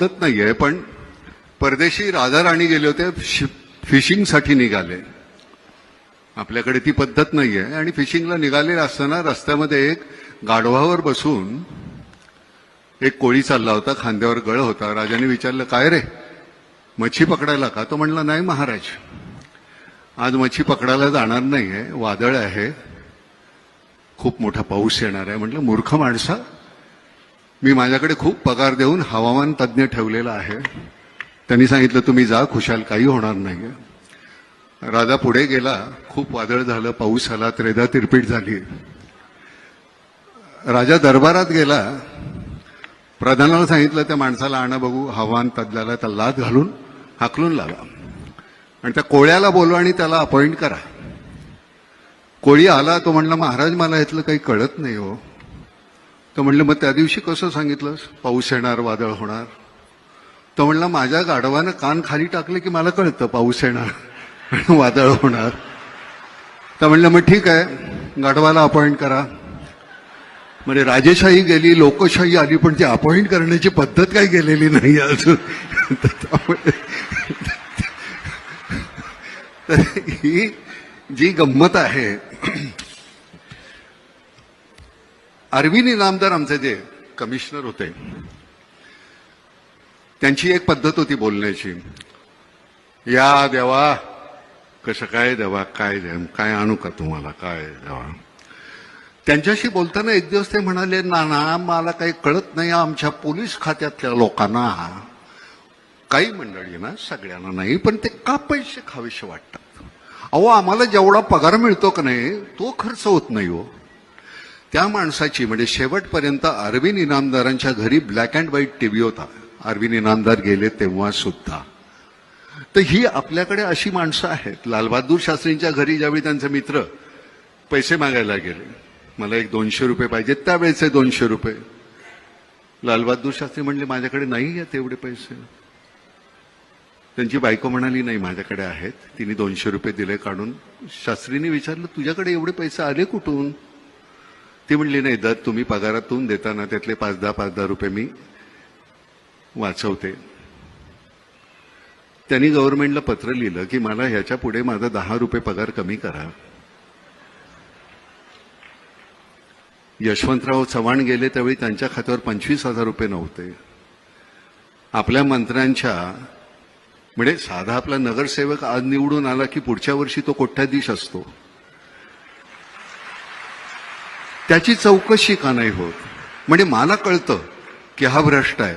पद्धत नाहीये, पण परदेशी राजा राणी गेले होते, फिशिंगसाठी निघाले. आपल्याकडे ती पद्धत नाहीये. आणि फिशिंगला निघाले असताना रस्त्यामध्ये एक गाढवावर बसून एक कोळी चालला होता, खांद्यावर गळ होता. राजाने विचारलं, काय रे, मच्छी पकडायला का? तो म्हणला, नाही महाराज, आज मच्छी पकडायला जाणार नाहीये, वादळ आहे, खूप मोठा पाऊस येणार आहे. म्हटलं, मूर्ख माणसा, मी माझ्याकडे खूप पगार देऊन हवामान तज्ज्ञ ठेवलेला आहे. त्यांनी सांगितलं, तुम्ही जा, खुशाल, काही होणार नाहीये. राजा पुढे गेला, खूप वादळ झालं, पाऊस आला, त्रेधा तिरपीट झाली. राजा दरबारात गेला, प्रधानाला सांगितलं, त्या माणसाला आणा बघू, हवामान तज्ज्ञाला. त्या लाद घालून हाकलून लावा आणि त्या कोळ्याला बोलवा आणि त्याला अपॉइंट करा. कोळी आला, तो म्हणला, महाराज, मला यातलं काही कळत नाही हो. तो म्हणलं, मग त्या दिवशी कसं सांगितलंस, पाऊस येणार, वादळ होणार? तो म्हणला, माझ्या गाढवानं कान खाली टाकले की मला कळतं पाऊस येणार वादळ होणार. तर म्हणलं, मग ठीक आहे, गाढवाला अपॉइंट करा. म्हणजे राजेशाही गेली, लोकशाही आली, पण ती अपॉइंट करण्याची पद्धत काही गेलेली नाही अजून. तर ही जी गंमत आहे, अरविंद इनामदार आमचे जे कमिशनर होते, त्यांची एक पद्धत होती बोलण्याची. या देवा, कसं काय देवा, काय आणू का तुम्हाला, काय देवा. त्यांच्याशी बोलताना एक दिवस ते म्हणाले, ना मला काही कळत नाही, आमच्या पोलीस खात्यातल्या लोकांना, काही मंडळी ना, सगळ्यांना नाही, पण ते का पैसे खावेसे वाटतात. अहो, आम्हाला जेवढा पगार मिळतो का नाही, तो खर्च होत नाही हो. त्या माणसाची, म्हणजे शेवटपर्यंत अरविंद इनामदारांच्या घरी ब्लॅक अँड व्हाईट टीव्ही होता, अरविंद इनामदार गेले तेव्हा सुद्धा. तर ही आपल्याकडे अशी माणसं आहेत. लालबहादूर शास्त्रींच्या घरी ज्यावेळी त्यांचे मित्र पैसे मागायला गेले, मला एक 200 रुपये पाहिजे, त्यावेळेचे 200 रुपये, लालबहादूर शास्त्री म्हणले, माझ्याकडे नाही आहेत एवढे पैसे. त्यांची बायको म्हणाली, नाही, माझ्याकडे आहेत. तिने 200 रुपये दिले काढून. शास्त्रींनी विचारलं, तुझ्याकडे एवढे पैसे आले कुठून? ती म्हणली, नाही, दर तुम्ही पगारातून देताना त्यातले 5-10 रुपये मी वाचवते. त्यांनी गव्हर्नमेंटला पत्र लिहिलं की मला ह्याच्या पुढे माझा 10 रुपये पगार कमी करा. यशवंतराव चव्हाण गेले त्यावेळी त्यांच्या खात्यावर 25,000 रुपये नव्हते. आपल्या मंत्र्यांच्या, म्हणजे साधा आपला नगरसेवक आज निवडून आला की पुढच्या वर्षी तो कोट्याधीश असतो, त्याची चौकशी का नाही होत? म्हणजे मला कळतं की हा भ्रष्ट आहे,